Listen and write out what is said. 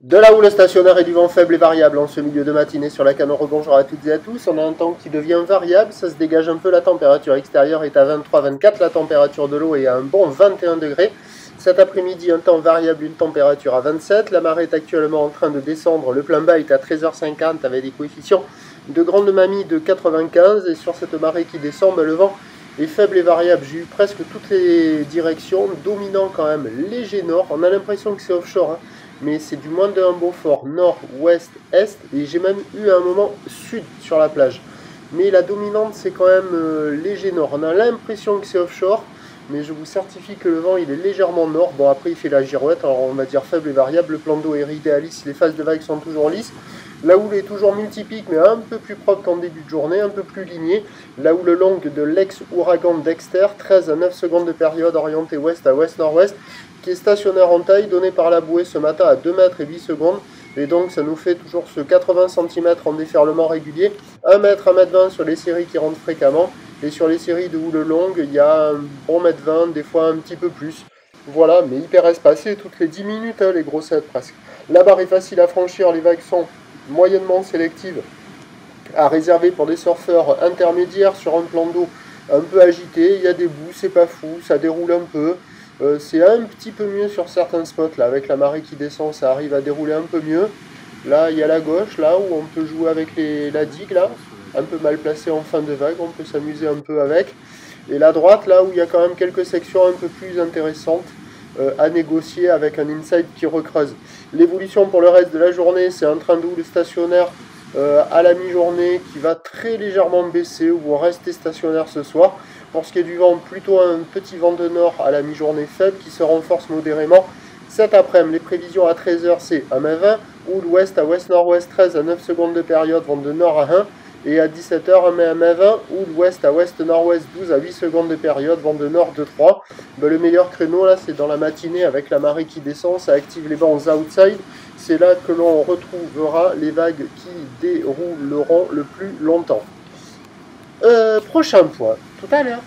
De la houle stationnaire et du vent faible et variable en ce milieu de matinée sur la Canore. Bonjour à toutes et à tous. On a un temps qui devient variable, ça se dégage un peu. La température extérieure est à 23-24, la température de l'eau est à un bon 21 degrés. Cet après-midi, un temps variable, une température à 27. La marée est actuellement en train de descendre. Le plein bas est à 13h50 avec des coefficients de grande mamie de 95. Et sur cette marée qui descend, le vent est faible et variable. J'ai eu presque toutes les directions, dominant quand même léger nord. On a l'impression que c'est offshore, hein, mais c'est du moins d'un Beaufort, nord, ouest, est. Et j'ai même eu un moment sud sur la plage. Mais la dominante, c'est quand même léger nord. On a l'impression que c'est offshore, mais je vous certifie que le vent il est légèrement nord. Bon, après il fait la girouette, alors on va dire faible et variable. Le plan d'eau est idéaliste, les phases de vagues sont toujours lisses. La houle est toujours multipique, mais un peu plus propre qu'en début de journée, un peu plus lignée. La houle longue de l'ex-ouragan Dexter, 13 à 9 secondes de période orientée ouest à ouest-nord-ouest, qui est stationnaire en taille, donnée par la bouée ce matin à 2 mètres et 8 secondes. Et donc ça nous fait toujours ce 80 cm en déferlement régulier, 1 mètre, 1 mètre 20 sur les séries qui rentrent fréquemment. Et sur les séries de houle longue, il y a un bon mètre 20, des fois un petit peu plus. Voilà, mais hyper espacé, toutes les 10 minutes, hein, les grossettes presque. La barre est facile à franchir, les vagues sont moyennement sélectives, à réserver pour des surfeurs intermédiaires sur un plan d'eau un peu agité. Il y a des bouts, c'est pas fou, ça déroule un peu. C'est un petit peu mieux sur certains spots, là, avec la marée qui descend, ça arrive à dérouler un peu mieux. Là, il y a la gauche, là, où on peut jouer avec la digue, là, un peu mal placée en fin de vague, on peut s'amuser un peu avec. Et la droite, là, où il y a quand même quelques sections un peu plus intéressantes à négocier avec un inside qui recreuse. L'évolution pour le reste de la journée, c'est un train de houle stationnaire à la mi-journée qui va très légèrement baisser, ou rester stationnaire ce soir. Pour ce qui est du vent, plutôt un petit vent de nord à la mi-journée faible qui se renforce modérément. Cet après-midi, les prévisions à 13h, c'est 1 m 20, ou l'ouest à ouest-nord-ouest, 13 à 9 secondes de période, vent de nord à 1, et à 17h, 1 m 20, ou l'ouest à ouest-nord-ouest, 12 à 8 secondes de période, vent de nord de 3. Le meilleur créneau, là, c'est dans la matinée avec la marée qui descend, ça active les vents aux outside. C'est là que l'on retrouvera les vagues qui dérouleront le plus longtemps. Prochain point, tout à l'heure.